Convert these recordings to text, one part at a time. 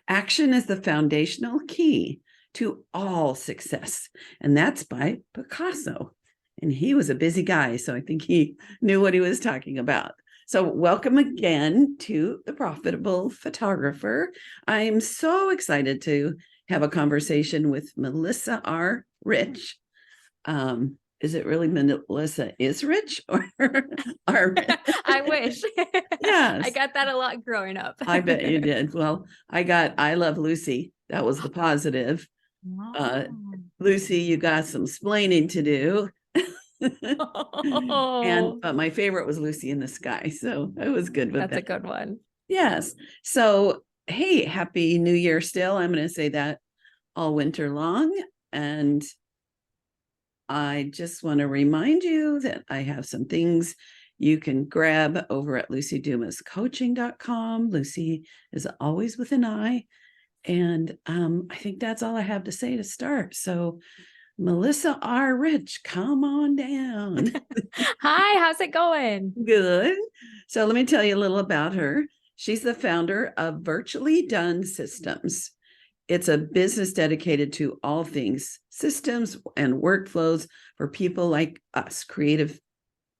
Action is the foundational key to all success. And that's by Picasso. And he was a busy guy, so I think he knew what he was talking about. So welcome again to The Profitable Photographer. I'm so excited to have a conversation with Melissa R. Rich. Is it really Melissa is Rich or R. Rich? I wish. Yes. I got that a lot growing up. I bet you did. Well, I love Lucy. That was the positive. Lucy, you got some splaining to do. But my favorite was Lucy in the Sky. So I was good with that. That's a good one. Yes. So, hey, happy New Year still. I'm going to say that all winter long. And I just want to remind you that I have some things you can grab over at lucidumascoaching.com. Lucy is always with an I. And I think that's all I have to say to start. So, Melissa R. Rich, come on down. Hi, how's it going? Good. So let me tell you a little about her. She's the founder of Virtually Done Systems. It's a business dedicated to all things systems and workflows for people like us, creative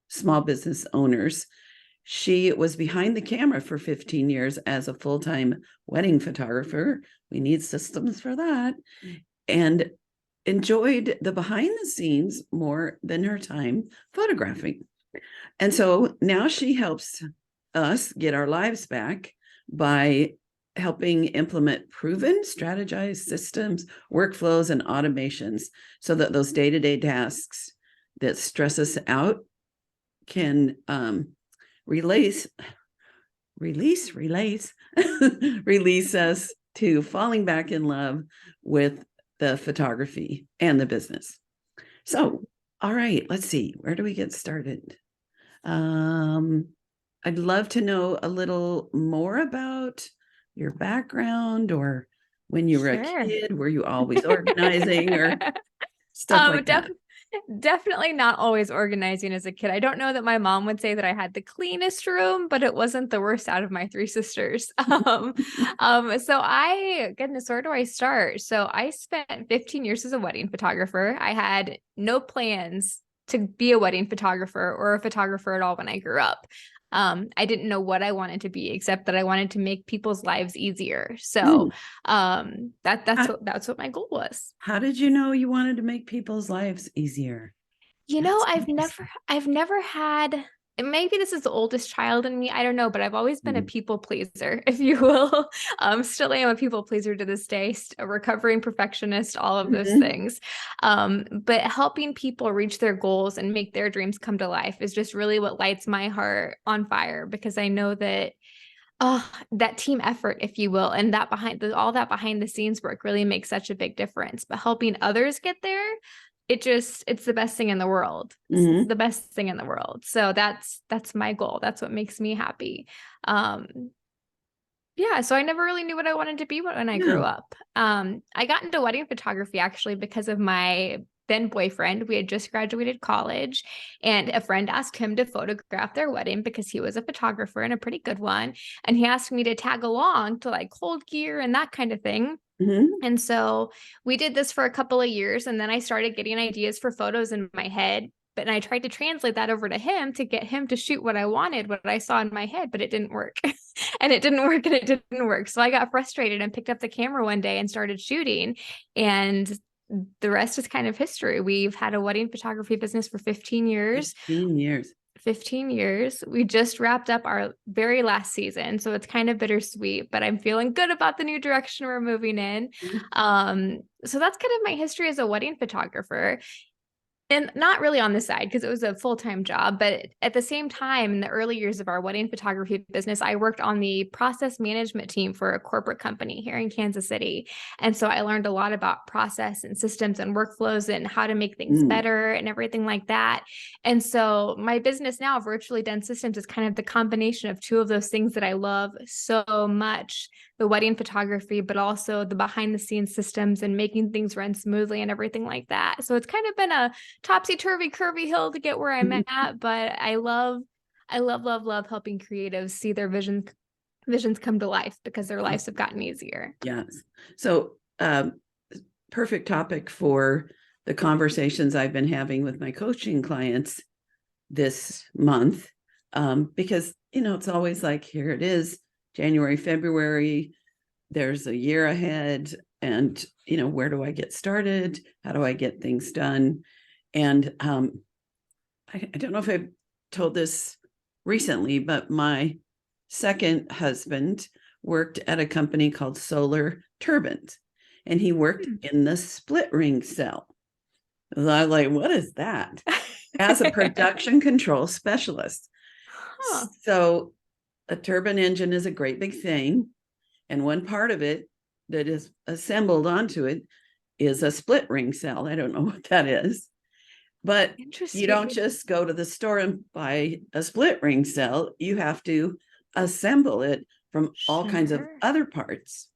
small business owners. She was behind the camera for 15 years as a full-time wedding photographer. We need systems for that. And enjoyed the behind the scenes more than her time photographing. And so now she helps us get our lives back by helping implement proven strategized systems, workflows, and automations so that those day-to-day tasks that stress us out can release us to falling back in love with the photography and the business. So, all right, let's see. Where do we get started? I'd love to know a little more about your background, or when you were a kid, were you always organizing or stuff like that? Definitely not always organizing as a kid. I don't know that my mom would say that I had the cleanest room, but it wasn't the worst out of my three sisters. Goodness, where do I start? So I spent 15 years as a wedding photographer. I had no plans to be a wedding photographer or a photographer at all when I grew up. I didn't know what I wanted to be, except that I wanted to make people's lives easier. So that's what my goal was. How did you know you wanted to make people's lives easier? I've never had, maybe this is the oldest child in me, I don't know, but I've always been a people pleaser, if you will. Still am a people pleaser to this day, a recovering perfectionist, all of those things. But helping people reach their goals and make their dreams come to life is just really what lights my heart on fire, because I know that that team effort, if you will, and that all that behind the scenes work really makes such a big difference. But helping others get there, it's the best thing in the world. It's the best thing in the world. So that's my goal. That's what makes me happy. So I never really knew what I wanted to be when I grew up. I got into wedding photography actually because of my then boyfriend. We had just graduated college, and a friend asked him to photograph their wedding because he was a photographer and a pretty good one. And he asked me to tag along to like hold gear and that kind of thing. And so we did this for a couple of years, and then I started getting ideas for photos in my head. But I tried to translate that over to him to get him to shoot what I wanted, what I saw in my head, but it didn't work. And it didn't work, and it didn't work. So I got frustrated and picked up the camera one day and started shooting. And the rest is kind of history. We've had a wedding photography business for 15 years. 15 years. We just wrapped up our very last season, so it's kind of bittersweet, but I'm feeling good about the new direction we're moving in. So that's kind of my history as a wedding photographer. And not really on the side because it was a full-time job, but at the same time, in the early years of our wedding photography business, I worked on the process management team for a corporate company here in Kansas City. And so I learned a lot about process and systems and workflows and how to make things better and everything like that. And so my business now, Virtually Done Systems, is kind of the combination of two of those things that I love so much: the wedding photography, but also the behind the scenes systems and making things run smoothly and everything like that. So it's kind of been a topsy-turvy, curvy hill to get where I'm at, but I love helping creatives see their vision visions come to life because their lives have gotten easier. Yes. So, perfect topic for the conversations I've been having with my coaching clients this month, because, it's always like, here it is, January, February, there's a year ahead, and, where do I get started? How do I get things done? And I don't know if I've told this recently, but my second husband worked at a company called Solar Turbines, and he worked in the split ring cell. And I was like, what is that? As a production control specialist. Huh. So a turbine engine is a great big thing. And one part of it that is assembled onto it is a split ring cell. I don't know what that is. But you don't just go to the store and buy a split ring cell. You have to assemble it from all kinds of other parts.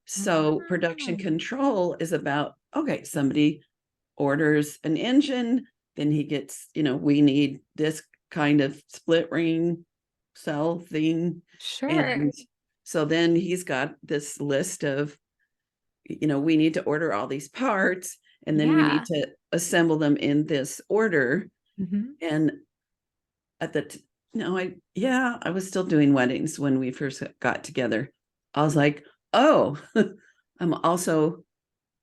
So production control is about, okay, somebody orders an engine, then he gets, we need this kind of split ring cell thing. Sure. And so then he's got this list of, we need to order all these parts, and then we need to assemble them in this order. And at the I was still doing weddings when we first got together. I was like, oh, I'm also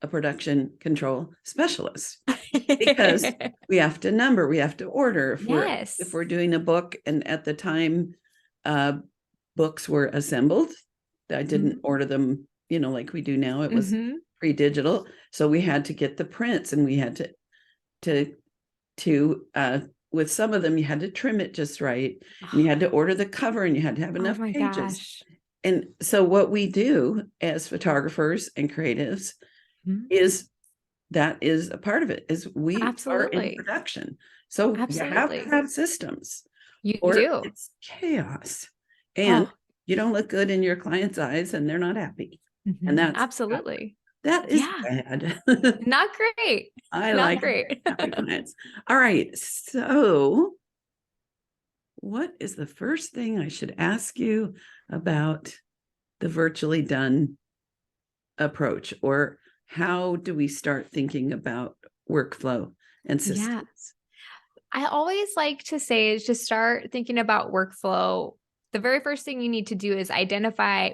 a production control specialist, because we have to number, we have to order. If we're doing a book, and at the time books were assembled, I didn't order them, like we do now. It was pre-digital. So we had to get the prints, and we had to with some of them, you had to trim it just right. And you had to order the cover, and you had to have enough pages. Gosh. And so what we do as photographers and creatives is that is a part of it, is we are in production. So you have to have systems. You do. It's chaos. And you don't look good in your client's eyes, and they're not happy. And that's that is bad. Not great. I not like great. Happy clients. All right. So what is the first thing I should ask you about the virtually done approach, or how do we start thinking about workflow and systems? I always like to say is just start thinking about workflow. The very first thing you need to do is identify,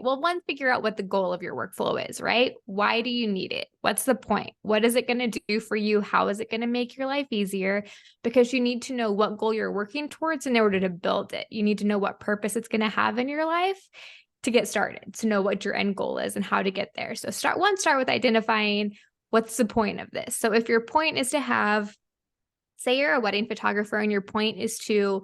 figure out what the goal of your workflow is, right? Why do you need it? What's the point? What is it going to do for you? How is it going to make your life easier? Because you need to know what goal you're working towards in order to build it. You need to know what purpose it's going to have in your life to get started, to know what your end goal is and how to get there. So start with identifying what's the point of this. So if your point is to have, say you're a wedding photographer and your point is to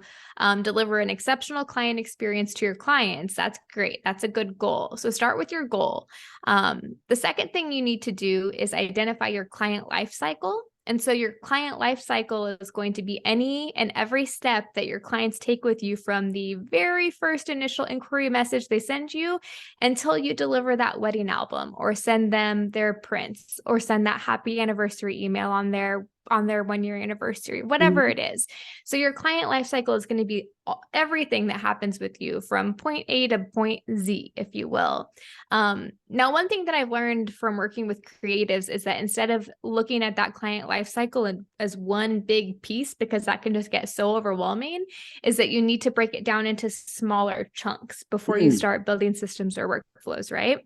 deliver an exceptional client experience to your clients, that's great. That's a good goal. So start with your goal. The second thing you need to do is identify your client life cycle. And so your client life cycle is going to be any and every step that your clients take with you from the very first initial inquiry message they send you until you deliver that wedding album, or send them their prints, or send that happy anniversary email on their 1-year anniversary, whatever it is. So your client life cycle is going to be everything that happens with you from point A to point Z, if you will. Now, one thing that I've learned from working with creatives is that instead of looking at that client life cycle as one big piece, because that can just get so overwhelming, is that you need to break it down into smaller chunks before you start building systems or workflows, right?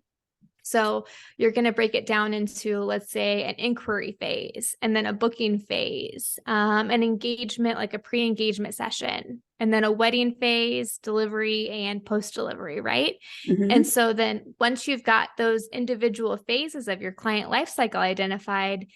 So you're going to break it down into, let's say, an inquiry phase, and then a booking phase, an engagement, like a pre-engagement session, and then a wedding phase, delivery, and post-delivery, right? And so then once you've got those individual phases of your client lifecycle identified,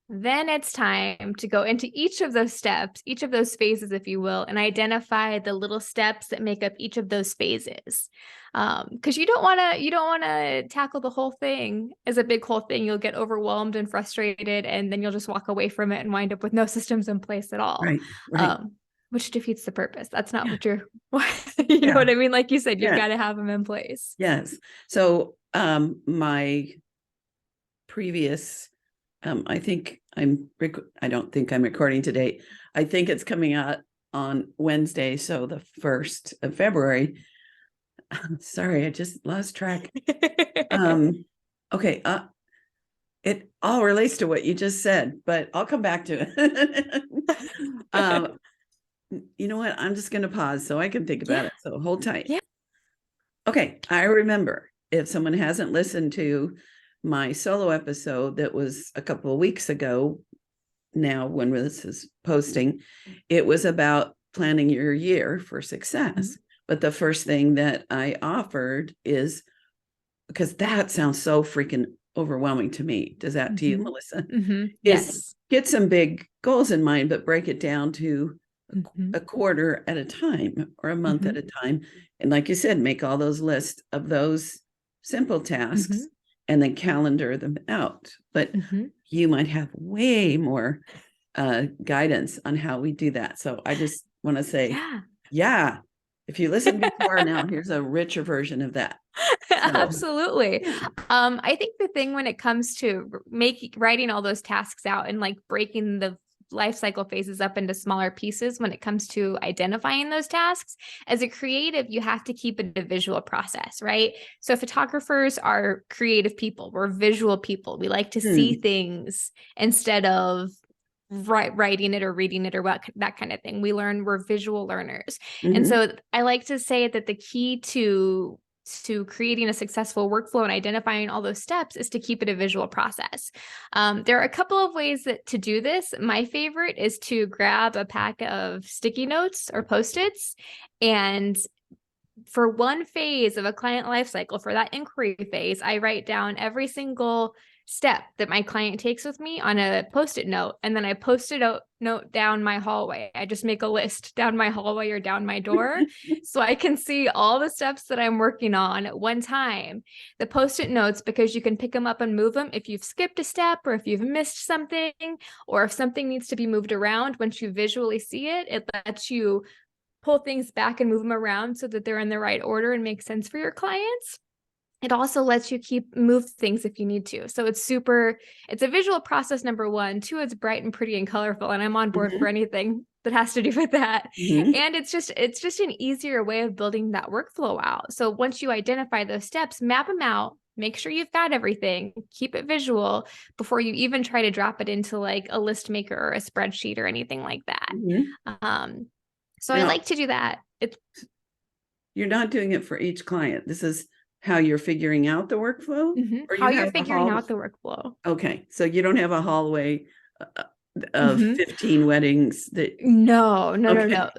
then it's time to go into each of those steps, each of those phases, if you will, and identify the little steps that make up each of those phases. Because you don't want to tackle the whole thing as a big whole thing. You'll get overwhelmed and frustrated, and then you'll just walk away from it and wind up with no systems in place at all. Right. Which defeats the purpose. That's not what you're, you know what I mean? Like you said, you've got to have them in place. Yes. So my previous I don't think I'm recording today. I think it's coming out on Wednesday, so the 1st of February. Sorry, I just lost track. Okay. It all relates to what you just said, but I'll come back to it. You know what? I'm just going to pause so I can think about Yeah. it. So hold tight. Yeah. Okay. I remember, if someone hasn't listened to my solo episode that was a couple of weeks ago now, when this is posting, it was about planning your year for success. But the first thing that I offered is, because that sounds so freaking overwhelming to me. Does that to you, Melissa? Is Yes. get some big goals in mind, but break it down to Mm-hmm. a quarter at a time or a month Mm-hmm. at a time. And like you said, make all those lists of those simple tasks and then calendar them out. But you might have way more guidance on how we do that. So I just want to say, yeah, if you listened before, now here's a richer version of that. So, Absolutely. yeah. I think the thing when it comes to writing all those tasks out and like breaking the life cycle phases up into smaller pieces when it comes to identifying those tasks, as a creative, you have to keep it a visual process, right? So photographers are creative people. We're visual people. We like to see things instead of writing it or reading it or what, that kind of thing. We're visual learners. And so I like to say that the key to creating a successful workflow and identifying all those steps is to keep it a visual process. There are a couple of ways to do this. My favorite is to grab a pack of sticky notes or Post-its, and for one phase of a client lifecycle, for that inquiry phase, I write down every single step that my client takes with me on a Post-it note, and then I post it note down my hallway. I just make a list down my hallway or down my door so I can see all the steps that I'm working on at one time. The Post-it notes, because you can pick them up and move them if you've skipped a step or if you've missed something, or if something needs to be moved around. Once you visually see it, it lets you pull things back and move them around so that they're in the right order and make sense for your clients. It also lets you move things if you need to. So it's a visual process, number one. Two, it's bright and pretty and colorful, and I'm on board for anything that has to do with that. And it's just an easier way of building that workflow out. So once you identify those steps, map them out, make sure you've got everything, keep it visual before you even try to drop it into like a list maker or a spreadsheet or anything like that. So I like to do that. You're not doing it for each client. This is how you're figuring out the workflow? Or how you're figuring out the workflow. Okay. So you don't have a hallway of 15 weddings that no.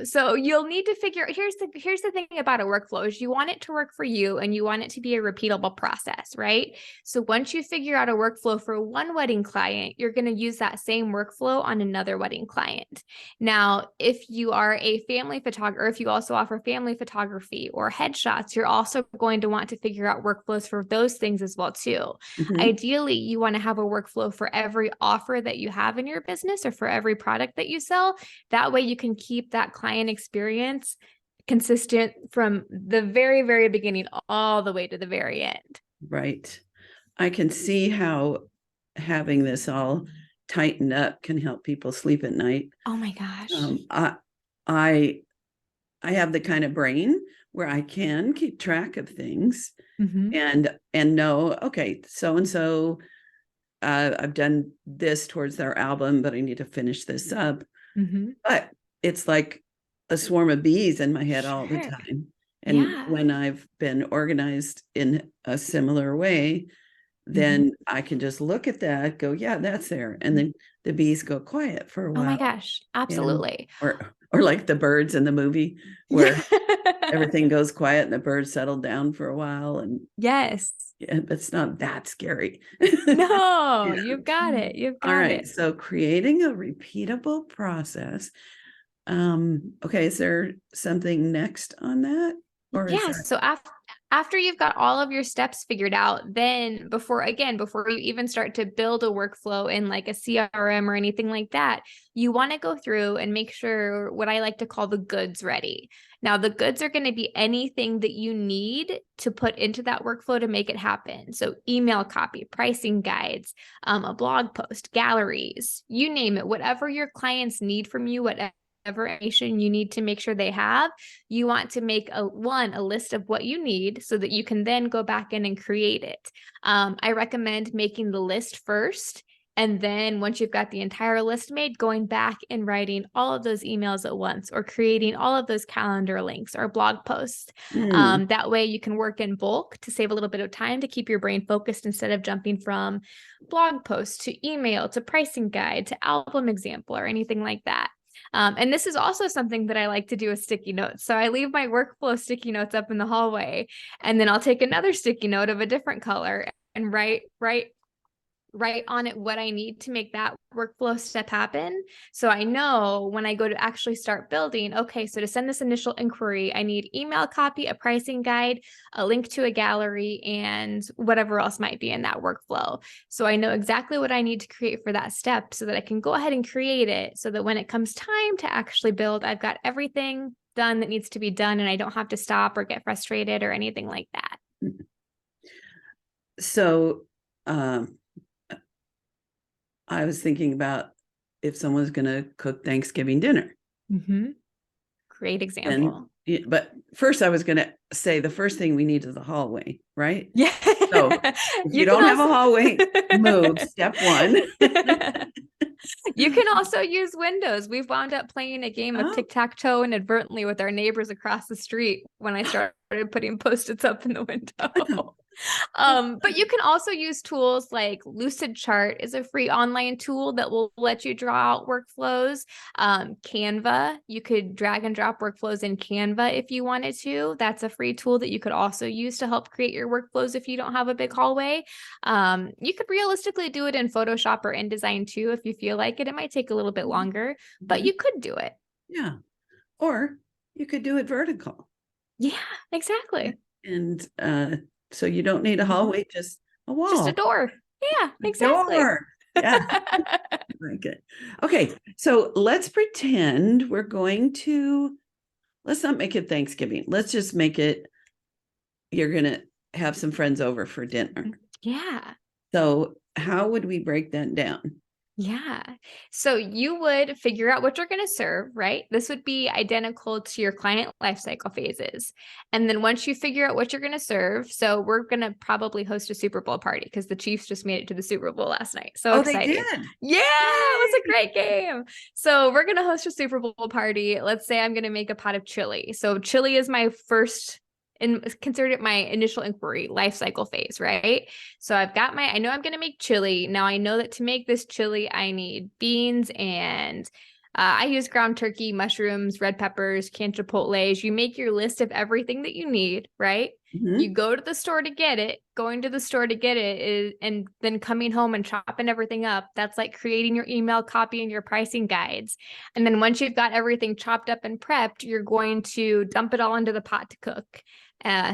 So you'll need to figure, here's the thing about a workflow is you want it to work for you and you want it to be a repeatable process, right? So once you figure out a workflow for one wedding client, you're going to use that same workflow on another wedding client. Now, if you are a family photographer, or if you also offer family photography or headshots, you're also going to want to figure out workflows for those things as well too. Ideally, you want to have a workflow for every offer that you have in your business or for every product that you sell. That way you can keep that client experience consistent from the very, very beginning all the way to the very end. Right. I can see how having this all tightened up can help people sleep at night. Oh my gosh. I have the kind of brain where I can keep track of things and know, okay, so and so I've done this towards their album, but I need to finish this up. But it's like a swarm of bees in my head all the time. And when I've been organized in a similar way, then I can just look at that, go, yeah, that's there. And then the bees go quiet for a while. Oh my gosh. Absolutely. Or like the birds in the movie where everything goes quiet and the birds settle down for a while. And yes. Yeah, it's not that scary. No, you've got it. You've got All right. it. So creating a repeatable process. Okay, is there something next on that? Or is that... So after you've got all of your steps figured out, then before you even start to build a workflow in like a CRM or anything like that, you want to go through and make sure what I like to call the goods ready. Now, the goods are going to be anything that you need to put into that workflow to make it happen. So email copy, pricing guides, a blog post, galleries, you name it, whatever your clients need from you, whatever information you need to make sure they have, you want to make a list of what you need so that you can then go back in and create it. I recommend making the list first. And then once you've got the entire list made, going back and writing all of those emails at once, or creating all of those calendar links or blog posts. That way you can work in bulk to save a little bit of time to keep your brain focused instead of jumping from blog post to email to pricing guide to album example or anything like that. And this is also something that I like to do with sticky notes. So I leave my workflow sticky notes up in the hallway, and then I'll take another sticky note of a different color and write on it what I need to make that workflow step happen. So I know when I go to actually start building, okay, so to send this initial inquiry, I need email copy, a pricing guide, a link to a gallery, and whatever else might be in that workflow. So I know exactly what I need to create for that step so that I can go ahead and create it so that when it comes time to actually build, I've got everything done that needs to be done and I don't have to stop or get frustrated or anything like that. So, I was thinking about if someone's going to cook Thanksgiving dinner. Great example. But first I was going to say the first thing we need is a hallway, right? Yeah. So if you don't have a hallway, move, step one. You can also use windows. We've wound up playing a game of tic-tac-toe inadvertently with our neighbors across the street when I started putting Post-its up in the window. But you can also use tools like Lucidchart is a free online tool that will let you draw out workflows. Canva, you could drag and drop workflows in Canva if you wanted to. That's a free tool that you could also use to help create your workflows if you don't have a big hallway. You could realistically do it in Photoshop or InDesign too if you feel like it. It might take a little bit longer, but you could do it. Yeah. Or you could do it vertical. Yeah, exactly. And so you don't need a hallway, just a wall. Just a door. Yeah, exactly. Door. Yeah. Very good. Okay. So let's pretend we're going to, let's not make it Thanksgiving. Let's just make it, you're going to have some friends over for dinner. Yeah. So how would we break that down? Yeah. So you would figure out what you're going to serve, right? This would be identical to your client lifecycle phases. And then once you figure out what you're going to serve, so we're going to probably host a Super Bowl party because the Chiefs just made it to the Super Bowl last night. So excited. They did? Yeah, it was a great game. So we're going to host a Super Bowl party. Let's say I'm going to make a pot of chili. So chili is my first and considered it my initial inquiry life cycle phase, right? So I know I'm going to make chili. Now I know that to make this chili, I need beans and I use ground turkey, mushrooms, red peppers, canned chipotles. You make your list of everything that you need, right? You go to the store to get it. Going to the store to get it is, and then coming home and chopping everything up. That's like creating your email copy and your pricing guides. And then once you've got everything chopped up and prepped, you're going to dump it all into the pot to cook.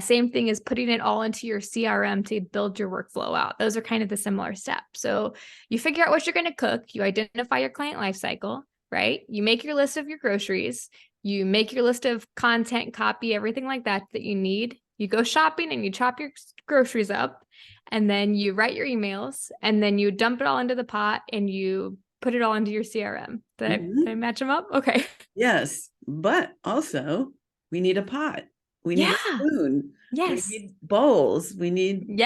Same thing as putting it all into your CRM to build your workflow out. Those are kind of the similar steps. So you figure out what you're going to cook. You identify your client lifecycle, right? You make your list of your groceries. You make your list of content, copy, everything like that you need. You go shopping and you chop your groceries up, and then you write your emails, and then you dump it all into the pot and you put it all into your CRM. Did I match them up? Okay. Yes. But also we need a pot. We need a spoon. Yes. We need bowls. We need,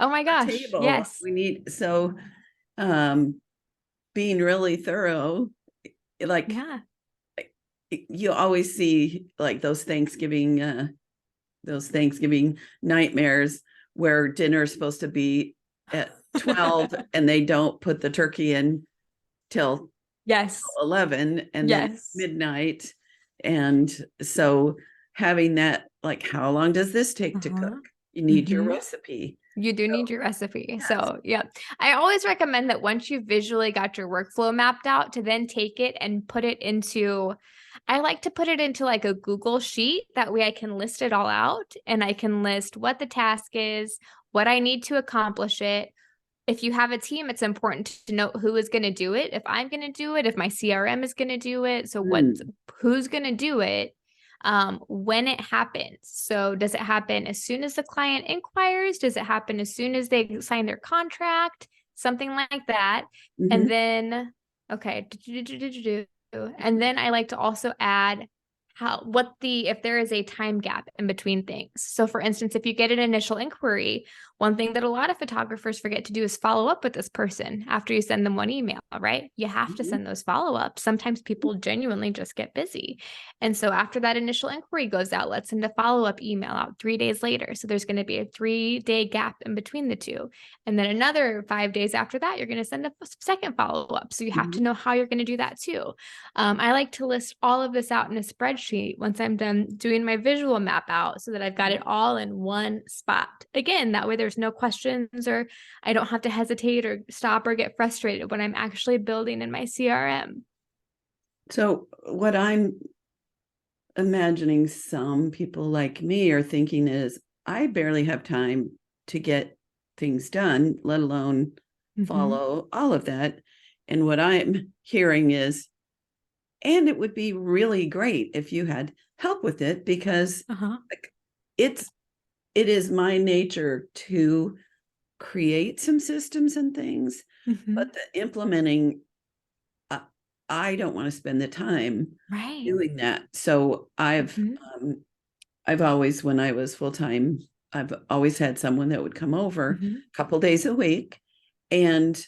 oh my gosh. table. Yes. We need, so being really thorough, like you always see like those Thanksgiving nightmares where dinner is supposed to be at 12 and they don't put the turkey in till 11 and then midnight. And so having that, like, how long does this take to cook? You need your recipe. You do need your recipe. So yeah, I always recommend that once you've visually got your workflow mapped out to then take it and put it into, I like to put it into like a Google sheet. That way I can list it all out and I can list what the task is, what I need to accomplish it. If you have a team, it's important to know who is going to do it. If I'm going to do it, if my CRM is going to do it. So who's going to do it? When it happens. So does it happen as soon as the client inquires? Does it happen as soon as they sign their contract? Something like that. And then, okay. And then I like to also add if there is a time gap in between things. So for instance, if you get an initial inquiry, one thing that a lot of photographers forget to do is follow up with this person after you send them one email, right? You have to send those follow-ups. Sometimes people genuinely just get busy. And so after that initial inquiry goes out, let's send a follow-up email out 3 days later. So there's going to be a 3-day gap in between the two. And then another 5 days after that, you're going to send a second follow-up. So you have to know how you're going to do that too. I like to list all of this out in a spreadsheet once I'm done doing my visual map out so that I've got it all in one spot. Again, that way there's no questions, or I don't have to hesitate or stop or get frustrated when I'm actually building in my CRM. So what I'm imagining some people like me are thinking is, I barely have time to get things done, let alone follow all of that. And what I'm hearing is, and it would be really great if you had help with it, because it is my nature to create some systems and things, but the implementing, I don't want to spend the time doing that. So I've always, when I was full-time, I've always had someone that would come over a couple days a week and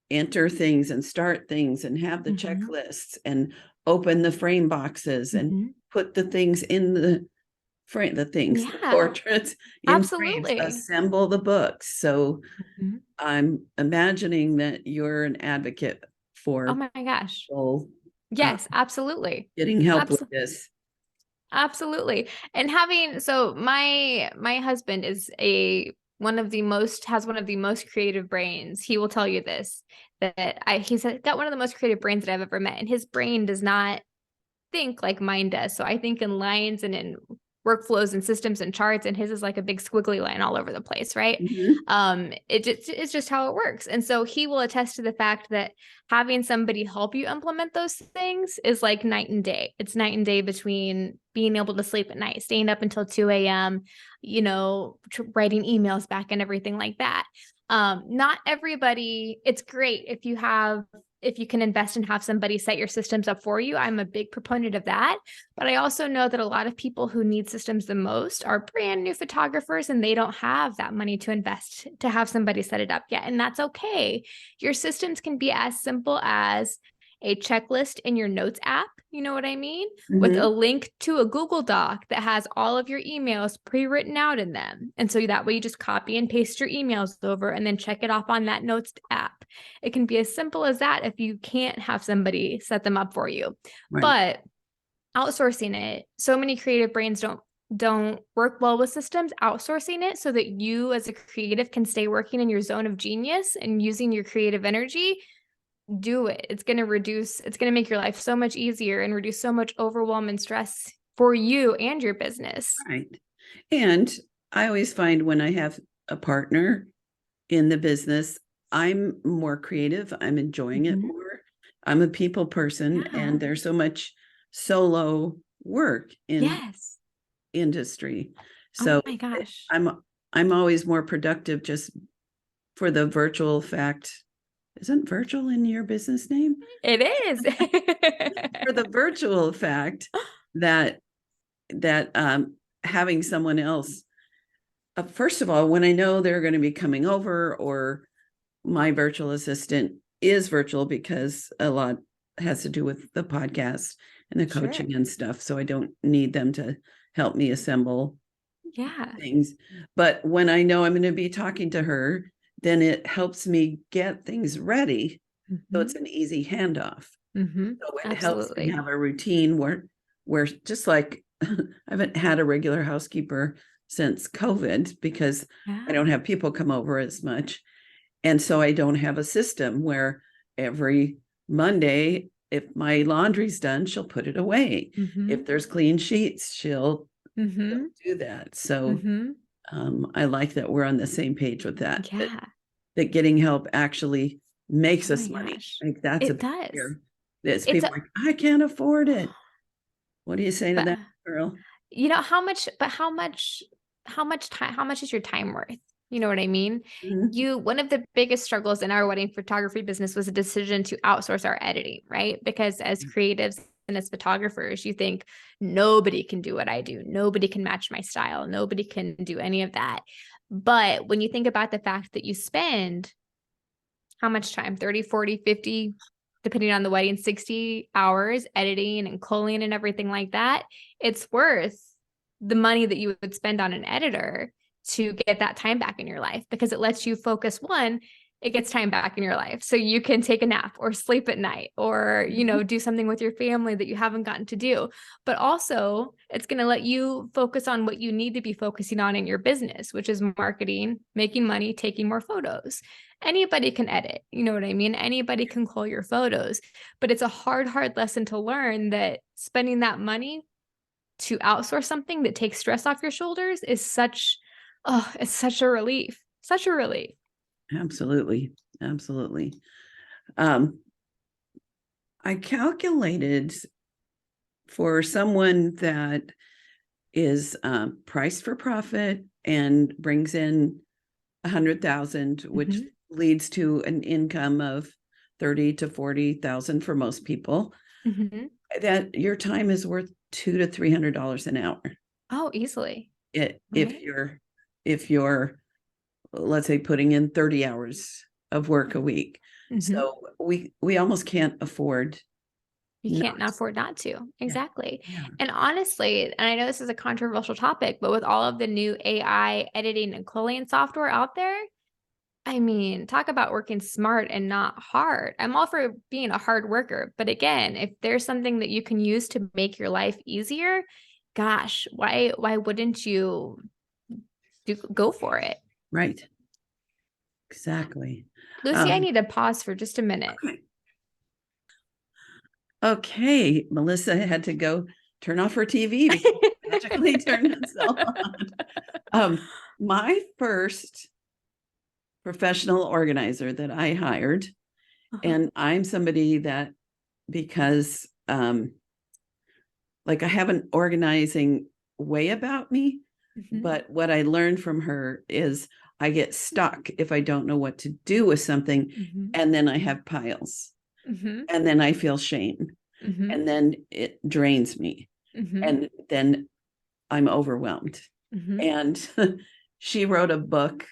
enter things and start things and have the checklists and open the frame boxes and put the things in the frame, the portraits in frames, assemble the books. So I'm imagining that you're an advocate for, oh my gosh, people, yes, absolutely, getting help with this. Absolutely. And my husband is has one of the most creative brains. He will tell you this, that he's got one of the most creative brains that I've ever met. And his brain does not think like mine does. So I think in lines and in workflows and systems and charts, and his is like a big squiggly line all over the place, right? It's just how it works. And so he will attest to the fact that having somebody help you implement those things is like night and day. It's night and day between being able to sleep at night, staying up until 2 a.m., writing emails back and everything like that. Not everybody, it's great if you can invest and have somebody set your systems up for you. I'm a big proponent of that. But I also know that a lot of people who need systems the most are brand new photographers, and they don't have that money to invest to have somebody set it up yet. And that's okay. Your systems can be as simple as a checklist in your notes app, you know what I mean? With a link to a Google Doc that has all of your emails pre-written out in them. And so that way you just copy and paste your emails over and then check it off on that notes app. It can be as simple as that if you can't have somebody set them up for you. But outsourcing it, so many creative brains don't work well with systems. Outsourcing it so that you as a creative can stay working in your zone of genius and using your creative energy, do it. It's going to make your life so much easier and reduce so much overwhelm and stress for you and your business. Right. And I always find when I have a partner in the business, I'm more creative. I'm enjoying it more. I'm a people person, and there's so much solo work in industry. So oh my gosh, I'm always more productive just for the virtual fact. Isn't virtual in your business name? It is. For the virtual fact that having someone else, first of all, when I know they're going to be coming over, or my virtual assistant is virtual, because a lot has to do with the podcast and the coaching and stuff. So I don't need them to help me assemble things. But when I know I'm going to be talking to her, then it helps me get things ready. So it's an easy handoff. So it helps me have a routine where just like I haven't had a regular housekeeper since COVID, because I don't have people come over as much. And so I don't have a system where every Monday, if my laundry's done, she'll put it away. If there's clean sheets, she'll do that. So I like that we're on the same page with that. That getting help actually makes us money. Like that's it does. It's people like, I can't afford it. What do you say to that, girl? How much is your time worth? You know what I mean? Mhm. One of the biggest struggles in our wedding photography business was a decision to outsource our editing, right? Because as creatives and as photographers, you think nobody can do what I do. Nobody can match my style. Nobody can do any of that. But when you think about the fact that you spend how much time? 30, 40, 50, depending on the wedding, 60 hours editing and culling and everything like that, it's worth the money that you would spend on an editor to get that time back in your life, because it lets you focus. One, it gets time back in your life so you can take a nap or sleep at night, or do something with your family that you haven't gotten to do. But also it's going to let you focus on what you need to be focusing on in your business, which is marketing, making money, taking more photos. Anybody can edit, you know what I mean? Anybody can call your photos, but it's a hard lesson to learn, that spending that money to outsource something that takes stress off your shoulders is it's such a relief, such a relief. Absolutely. Absolutely. I calculated for someone that is priced for profit and brings in 100,000, which leads to an income of 30 to 40,000 for most people, that your time is worth $200 to $300 an hour. Oh, easily. Right? If you're, let's say, putting in 30 hours of work a week. So we almost can't afford. You can't not afford not to. Exactly. Yeah. And honestly, and I know this is a controversial topic, but with all of the new AI editing and culling software out there, I mean, talk about working smart and not hard. I'm all for being a hard worker, but again, if there's something that you can use to make your life easier, gosh, why wouldn't you go for it? Right. Exactly. Luci, I need to pause for just a minute. Okay. Melissa had to go turn off her TV because it magically turned itself on. My first professional organizer that I hired, and I'm somebody that, because like I have an organizing way about me, but what I learned from her is I get stuck if I don't know what to do with something, and then I have piles, and then I feel shame, and then it drains me, and then I'm overwhelmed. And she wrote a book.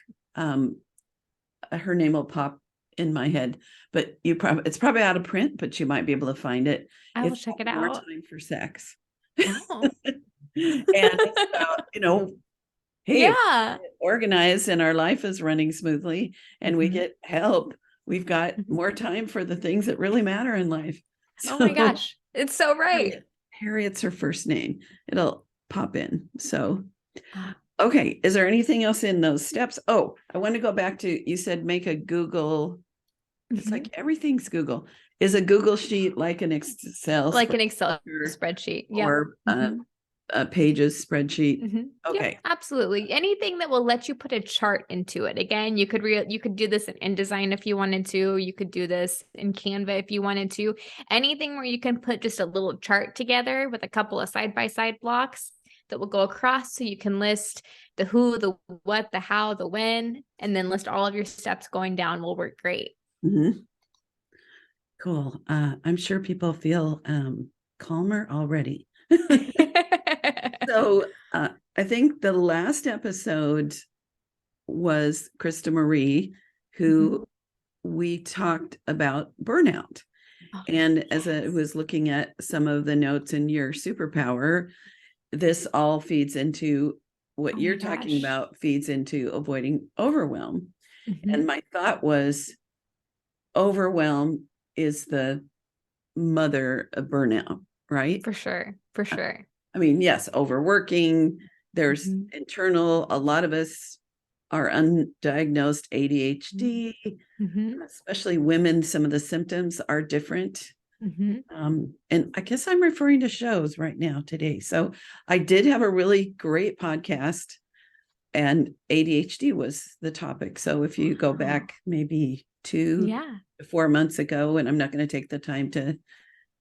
Her name will pop in my head, but it's probably out of print, but you might be able to find it. I will check it out. More Time for Sex. Oh. And it's about, hey, yeah, organized and our life is running smoothly and we get help, we've got more time for the things that really matter in life. Oh my gosh, it's so right. Harriet's her first name. It'll pop in. So okay, is there anything else in those steps? Oh, I want to go back to, you said make a Google. It's like everything's Google. Is a Google sheet like an Excel spreadsheet? Yeah. Or a Pages spreadsheet? Okay. Yep, absolutely. Anything that will let you put a chart into it. Again, you could do this in InDesign if you wanted to. You could do this in Canva if you wanted to. Anything where you can put just a little chart together with a couple of side-by-side blocks that will go across, so you can list the who, the what, the how, the when, and then list all of your steps going down will work great. Cool. I'm sure people feel calmer already. So I think the last episode was Krista Marie, who we talked about burnout. And as I was looking at some of the notes in your superpower, this all feeds into what you're talking about, feeds into avoiding overwhelm. And my thought was, overwhelm is the mother of burnout, right? For sure. For sure. I mean, yes, overworking, there's internal, a lot of us are undiagnosed ADHD, especially women, some of the symptoms are different. And I guess I'm referring to shows right now today. So I did have a really great podcast and ADHD was the topic. So if you go back maybe 2 to 4 months ago, and I'm not going to take the time to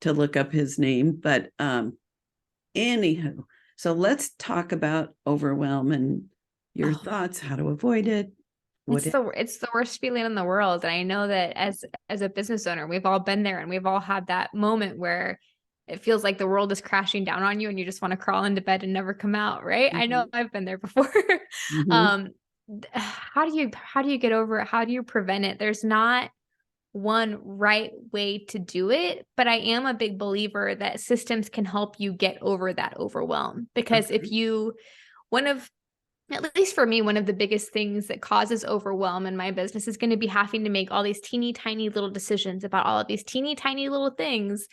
look up his name, but anywho, so let's talk about overwhelm and your thoughts, how to avoid it. What is, It's the worst feeling in the world. And I know that as a business owner, we've all been there and we've all had that moment where it feels like the world is crashing down on you and you just want to crawl into bed and never come out, right? I know I've been there before. Mhm. um how do you get over it? How do you prevent it? There's not one right way to do it, but I am a big believer that systems can help you get over that overwhelm. Because if Okay. you, one of, at least for me, one of the biggest things that causes overwhelm in my business is going to be having to make all these teeny tiny little decisions about all of these teeny tiny little things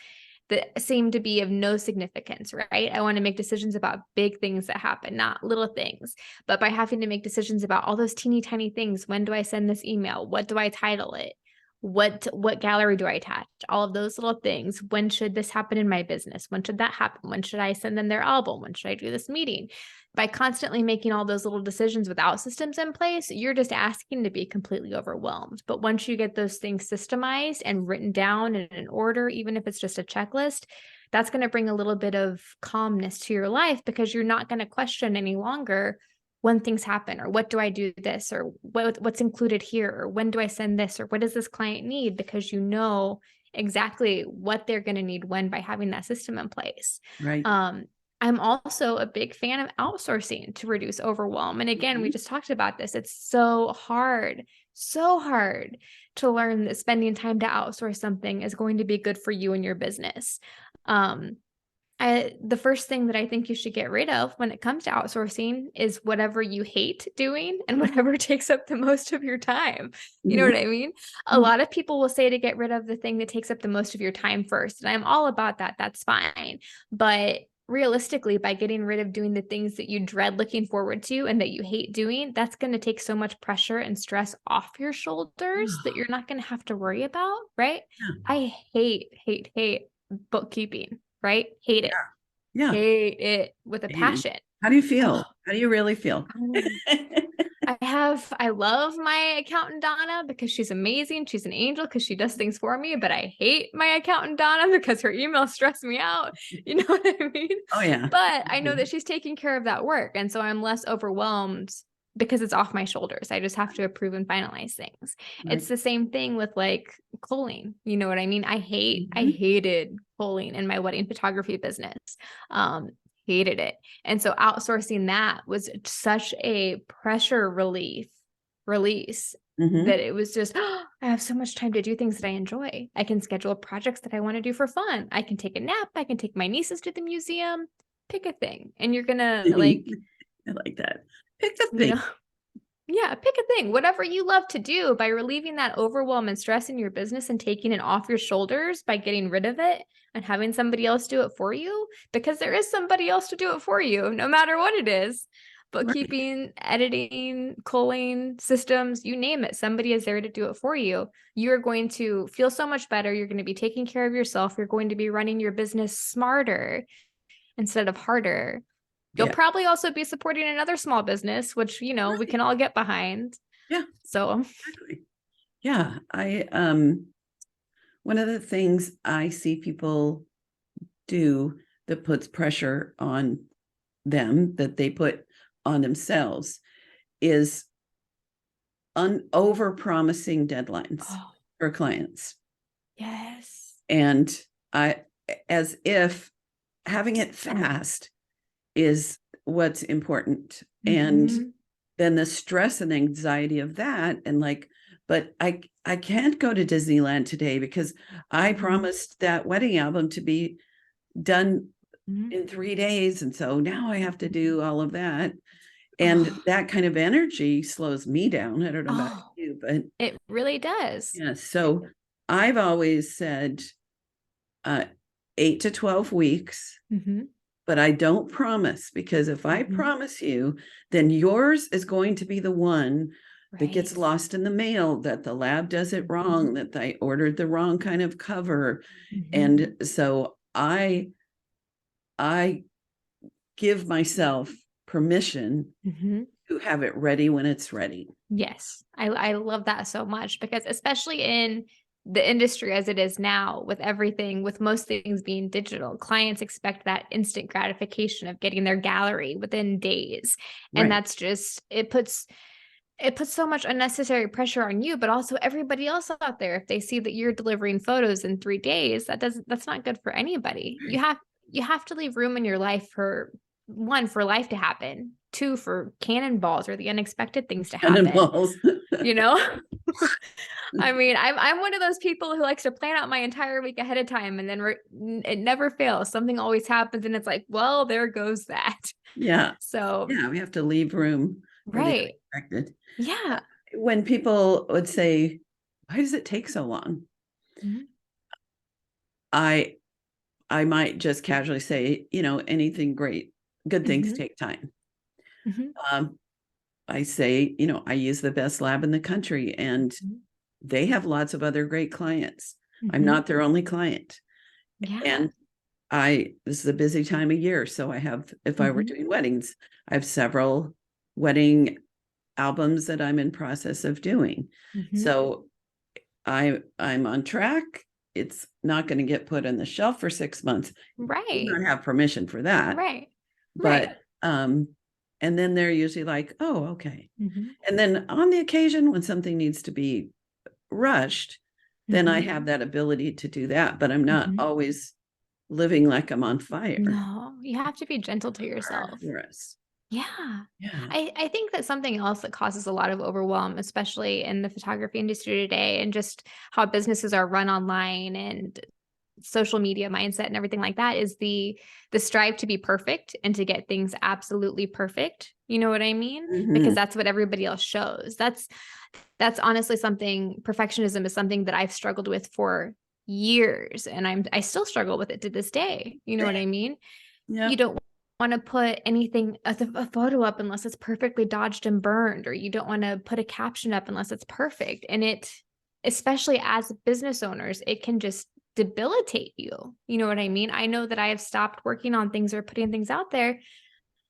that seem to be of no significance, right? I want to make decisions about big things that happen, not little things. But by having to make decisions about all those teeny tiny things, when do I send this email? What do I title it? What gallery do I attach? All of those little things. When should this happen in my business? When should that happen? When should I send them their album? When should I do this meeting? By constantly making all those little decisions without systems in place, you're just asking to be completely overwhelmed. But once you get those things systemized and written down in an order, even if it's just a checklist, that's going to bring a little bit of calmness to your life because you're not going to question any longer when things happen, or what do I do this, or what's included here, or when do I send this, or what does this client need, because you know exactly what they're going to need when by having that system in place. Right. I'm also a big fan of outsourcing to reduce overwhelm. And again, we Mhm. just talked about this. It's so hard to learn that spending time to outsource something is going to be good for you and your business. Um, the first thing that I think you should get rid of when it comes to outsourcing is whatever you hate doing and whatever takes up the most of your time. You know Mhm. what I mean? A Mhm. lot of people will say to get rid of the thing that takes up the most of your time first. And I'm all about that. That's fine. But realistically, by getting rid of doing the things that you dread looking forward to and that you hate doing, that's going to take so much pressure and stress off your shoulders that you're not going to have to worry about, right? Yeah. I hate bookkeeping, right? Hate it. Yeah. Hate it with a Amen. passion. How do you Oh, feel? How do you really feel? I love my accountant Donna because she's amazing. She's an angel because she does things for me, but I hate my accountant Donna because her emails stress me out. You know what I mean? Oh yeah. But I know Mhm. that she's taking care of that work. And so I'm less overwhelmed because it's off my shoulders. I just have to approve and finalize things. Right. It's the same thing with like culling. You know what I mean? I Mhm. hated culling in my wedding photography business. Um, hated it. And so outsourcing that was such a pressure release that Mhm. it was just, oh, I have so much time to do things that I enjoy. I can schedule projects that I want to do for fun. I can take a nap. I can take my nieces to the museum. Pick a thing. And you're going to like, I like that. Pick the you thing. know, yeah, pick a thing, whatever you love to do by relieving that overwhelm and stress in your business and taking it off your shoulders by getting rid of it and having somebody else do it for you, because there is somebody else to do it for you, no matter what it is. Right. Bookkeeping, editing, culling, systems, you name it, somebody is there to do it for you. You're going to feel so much better. You're going to be taking care of yourself. You're going to be running your business smarter instead of harder. You'll Yeah. probably also be supporting another small business, which, you know, we Right. can all get behind. Yeah. So, Exactly. Yeah. I one of the things I see people do that puts pressure on them that they put on themselves is over promising deadlines oh, for clients. yes. And I, as if having it fast is what's important. And Mm-hmm. then the stress and anxiety of that, and like, but I can't go to Disneyland today because I Mm-hmm. promised that wedding album to be done Mm-hmm. in 3 days. And so now I have to do all of that. And Oh, that kind of energy slows me down. I don't know about oh, you, but it really does. yeah. So I've always said uh, 8 to 12 weeks, Mm-hmm. but I don't promise, because if I Mm-hmm. promise you, then yours is going to be the one that gets Right. lost in the mail, that the lab does it Mm-hmm. wrong, that I ordered the wrong kind of cover. Mm-hmm. And so I give myself permission Mm-hmm. to have it ready when it's ready. Yes, I love that so much because especially in the industry as it is now, with everything, with most things being digital, clients expect that instant gratification of getting their gallery within days. And Right. that's just, it puts it puts so much unnecessary pressure on you, but also everybody else out there. If they see that you're delivering photos in 3 days, that's not good for anybody. You have to leave room in your life for one, for life to happen, two, for cannonballs or the unexpected things to happen. Cannonballs. You know? I mean, I'm one of those people who likes to plan out my entire week ahead of time, and then it never fails. Something always happens, and it's like, well, there goes that. Yeah. So Yeah, we have to leave room for the right. unexpected. Yeah. When people would say, why does it take so long? Mm-hmm. I might just casually say, anything great, good things Mm-hmm. take time. Mm-hmm. I say, I use the best lab in the country, and they have lots of other great clients. Mm-hmm. I'm not their only client. Yeah. And this is a busy time of year. So I have, if I were doing weddings, I have several wedding albums that I'm in process of doing. Mm-hmm. So I'm on track. It's not going to get put on the shelf for 6 months. Right. You don't have permission for that. Right. But and then they're usually like, oh, okay. Mm-hmm. And then on the occasion when something needs to be rushed, then I have that ability to do that. But I'm not always living like I'm on fire. No, you have to be gentle to yourself. Yes. Yeah. Yeah. I think that something else that causes a lot of overwhelm, especially in the photography industry today, and just how businesses are run online and social media mindset and everything like that, is the strive to be perfect and to get things absolutely perfect. You know what I mean? Because that's what everybody else shows. That's honestly something. Perfectionism is something that I've struggled with for years, and I still struggle with it to this day. You know what I mean? You don't want to put anything, a photo up, unless it's perfectly dodged and burned, or you don't want to put a caption up unless it's perfect. And it, especially as business owners, it can just debilitate you. You know what I mean? I know that I have stopped working on things or putting things out there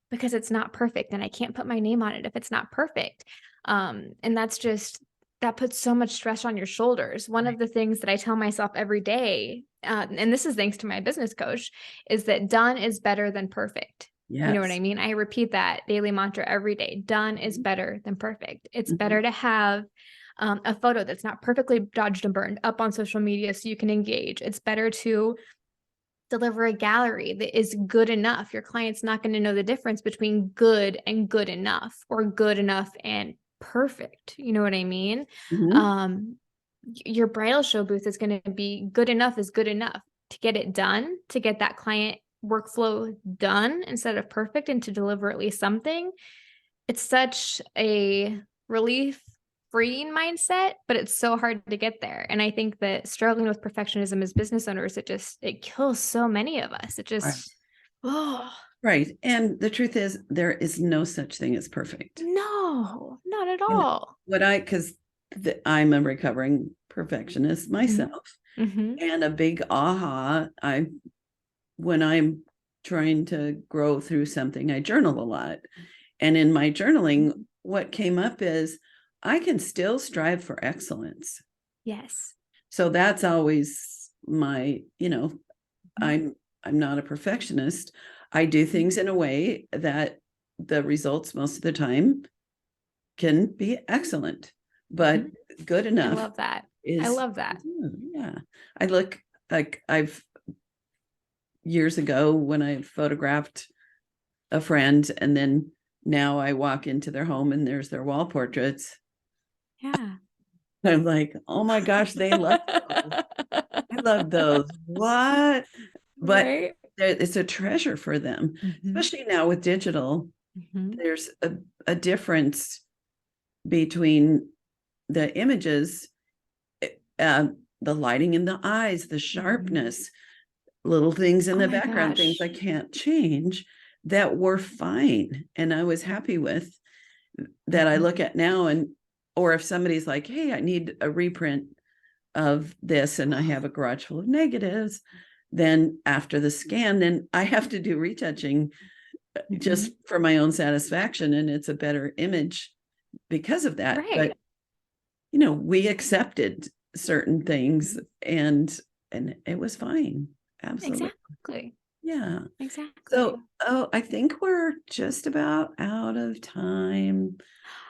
because it's not perfect, and I can't put my name on it if it's not perfect. And that puts so much stress on your shoulders. One of the things that I tell myself every day, and this is thanks to my business coach, is that done is better than perfect. Yes. You know what I mean? I repeat that daily mantra every day. Done is better than perfect. It's better to have a photo that's not perfectly dodged and burned up on social media so you can engage. It's better to deliver a gallery that is good enough. Your client's not going to know the difference between good and good enough, or good enough and perfect. You know what I mean? Your bridal show booth is going to be good enough is good enough to get it done, to get that client workflow done instead of perfect, and to deliver at least something. It's such a relief freeing mindset, but it's so hard to get there. And I think that struggling with perfectionism as business owners, it kills so many of us. It just, Right. And the truth is, there is no such thing as perfect. No, not at all. Because I'm a recovering perfectionist myself. And a big aha, when I'm trying to grow through something, I journal a lot. And in my journaling, what came up is I can still strive for excellence. Yes. So that's always my, I'm not a perfectionist. I do things in a way that the results most of the time can be excellent, but good enough. I love that. I love that. Yeah. I look like years ago when I photographed a friend, and then now I walk into their home and there's their wall portraits. Yeah. I'm like, oh my gosh, they love those. I love those. What? But right? It's a treasure for them, especially now with digital. There's a difference between the images, the lighting in the eyes, the sharpness, little things in the background, things I can't change, that were fine. And I was happy with that. I look at now, or if somebody's like, hey, I need a reprint of this, and I have a garage full of negatives, then after the scan, then I have to do retouching just for my own satisfaction, and it's a better image because of that. Right. But we accepted certain things, and it was fine. Absolutely. Exactly. Yeah. Exactly. So, I think we're just about out of time.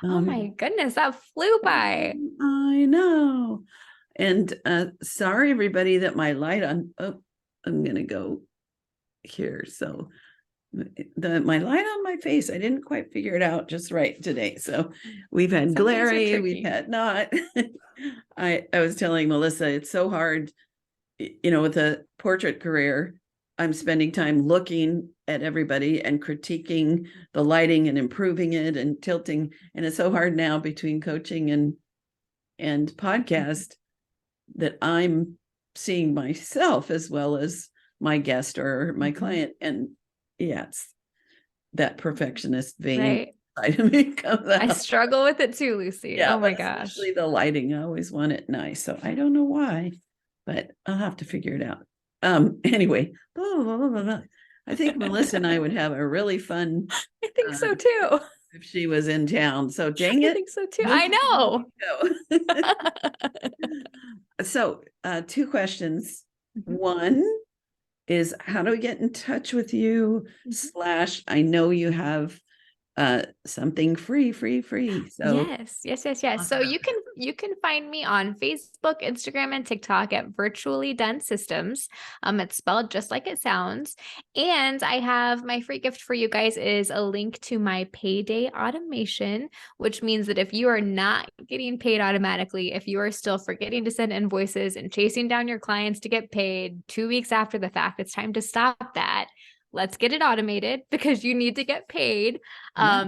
Oh my goodness, that flew by. I know. And sorry, everybody, that my light on. Oh, I'm gonna go here. So my light on my face, I didn't quite figure it out just right today. So we've had Some days are glary, tricky. we've had not. I was telling Melissa, it's so hard, with a portrait career. I'm spending time looking at everybody and critiquing the lighting and improving it and tilting. And it's so hard now between coaching and podcast that I'm seeing myself as well as my guest or my client. And yeah, it's that perfectionist vein side of me comes out. I struggle with it too, Lucy. Yeah, oh my gosh. Especially the lighting. I always want it nice. So I don't know why, but I'll have to figure it out. Anyway, I think Melissa and I would have a really fun. I think so too. If she was in town. So dang it. I think so too. I know. So 2 questions. Mhm. One is, how do we get in touch with you? / I know you have something free. So Yes. So you can find me on Facebook, Instagram, and TikTok at Virtually Done Systems. It's spelled just like it sounds. And I have my free gift for you guys is a link to my payday automation, which means that if you are not getting paid automatically, if you are still forgetting to send invoices and chasing down your clients to get paid 2 weeks after the fact, it's time to stop that. Let's get it automated because you need to get paid.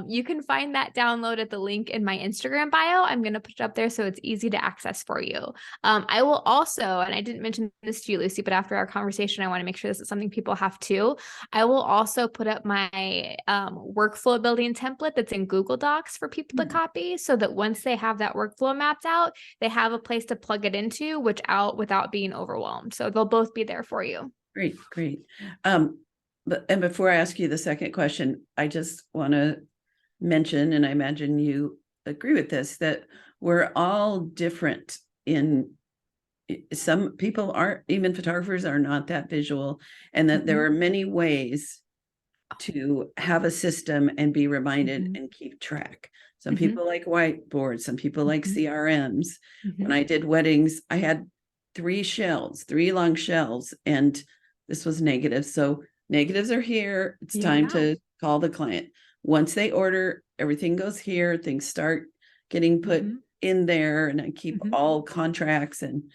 You can find that download at the link in my Instagram bio. I'm going to put it up there so it's easy to access for you. I will also, and I didn't mention this to you, Lucy, but after our conversation, I want to make sure this is something people have too. I will also put up my workflow building template that's in Google Docs for people to copy so that once they have that workflow mapped out, they have a place to plug it into, without being overwhelmed. So they'll both be there for you. Great. But before I ask you the second question, I just want to mention, and I imagine you agree with this, that we're all different in some people aren't, even photographers are not that visual, and that there are many ways to have a system and be reminded and keep track. Some people like whiteboards, some people like CRMs. When I did weddings, I had 3 long shelves, and this was negative. So negatives are here. It's time to call the client. Once they order, everything goes here. Things start getting put in there, and I keep all contracts and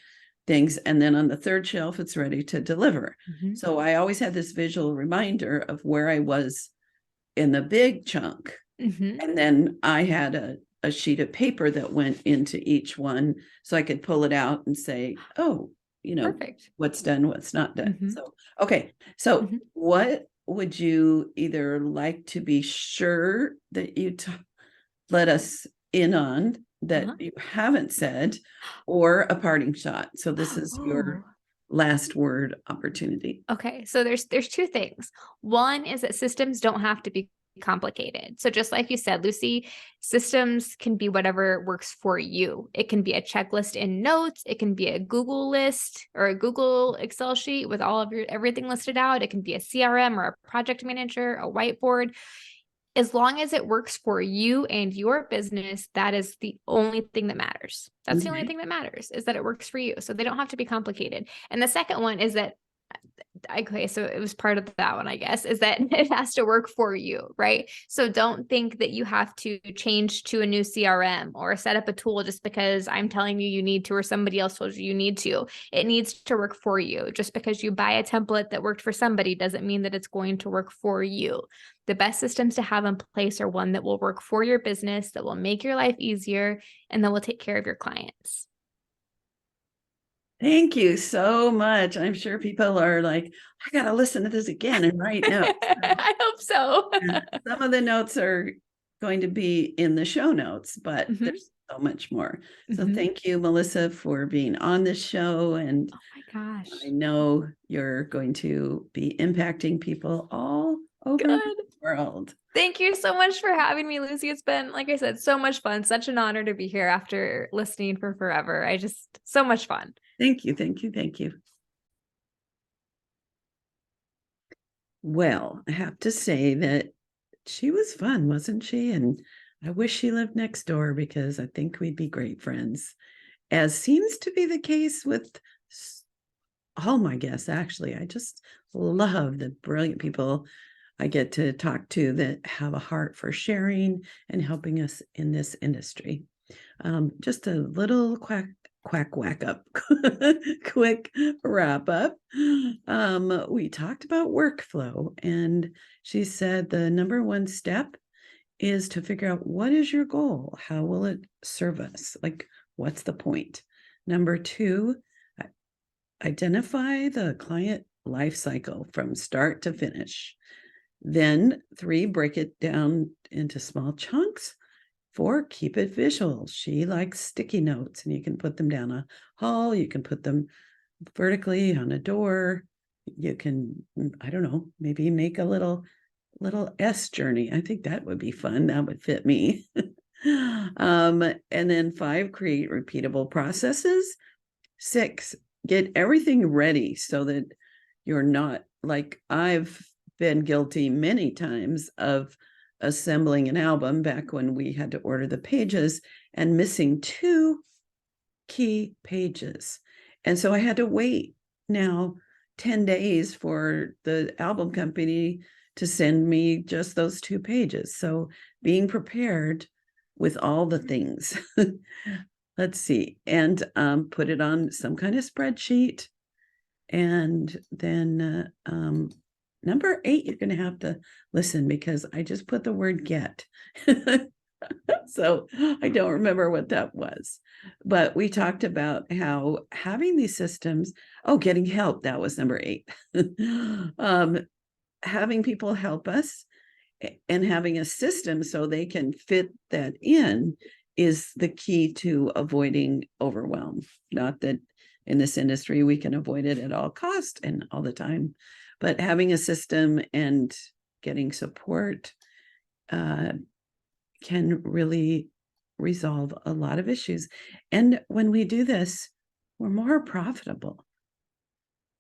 things. And then on the 3rd shelf, it's ready to deliver. So I always had this visual reminder of where I was in the big chunk. And then I had a sheet of paper that went into each one so I could pull it out and say, oh, Perfect. What's done, what's not done. So, okay. So what would you either like to be sure that you let us in on that you haven't said, or a parting shot? So this is your last word opportunity. Okay. So there's 2 things. One is that systems don't have to be complicated. So just like you said, Lucy, systems can be whatever works for you. It can be a checklist in notes. It can be a Google list or a Google Excel sheet with all of everything listed out. It can be a CRM or a project manager, a whiteboard. As long as it works for you and your business, that is the only thing that matters. That's the only thing that matters, is that it works for you. So they don't have to be complicated. And the second one is that, okay, so it was part of that one, I guess, is that it has to work for you, right? So don't think that you have to change to a new CRM or set up a tool just because I'm telling you need to, or somebody else told you need to. It needs to work for you. Just because you buy a template that worked for somebody doesn't mean that it's going to work for you. The best systems to have in place are one that will work for your business, that will make your life easier, and that will take care of your clients. Thank you so much. I'm sure people are like, I got to listen to this again and write notes. I hope so. Some of the notes are going to be in the show notes, but there's so much more. So thank you, Melissa, for being on this show. And oh my gosh, I know you're going to be impacting people all over the world. Thank you so much for having me, Lucy. It's been, like I said, so much fun. Such an honor to be here after listening for forever. So much fun. Thank you. Well, I have to say that she was fun, wasn't she? And I wish she lived next door because I think we'd be great friends, as seems to be the case with all my guests. Actually, I just love the brilliant people I get to talk to that have a heart for sharing and helping us in this industry. Just a little quack whack up, quick wrap up. We talked about workflow, and she said the number one step is to figure out, what is your goal? How will it serve us? Like, what's the point? Number two, identify the client life cycle from start to finish. Then three, break it down into small chunks. Four, keep it visual. She likes sticky notes, and you can put them down a hall. You can put them vertically on a door. You can, I don't know, maybe make a little S journey. I think that would be fun. That would fit me. And then five, create repeatable processes. Six, get everything ready so that you're not, like I've been guilty many times of assembling an album back when we had to order the pages and missing two key pages. And so I had to wait now 10 days for the album company to send me just those two pages. So being prepared with all the things. Let's see, and put it on some kind of spreadsheet. And then number 8, you're going to have to listen because I just put the word get. So I don't remember what that was. But we talked about how having these systems, getting help, that was number 8. Having people help us and having a system so they can fit that in is the key to avoiding overwhelm. Not that in this industry we can avoid it at all costs and all the time, but having a system and getting support can really resolve a lot of issues. And when we do this, we're more profitable.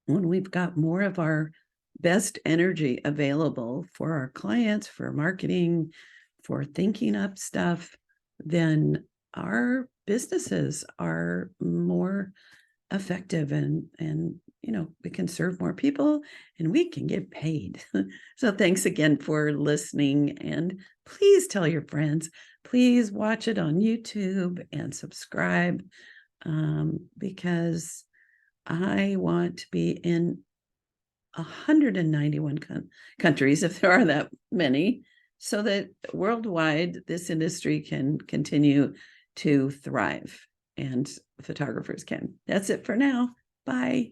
When we've got more of our best energy available for our clients, for marketing, for thinking up stuff, then our businesses are more effective, and we can serve more people and we can get paid. So thanks again for listening, and please tell your friends. Please watch it on YouTube and subscribe, because I want to be in 191 countries, if there are that many, so that worldwide this industry can continue to thrive and photographers can. That's it for now. Bye.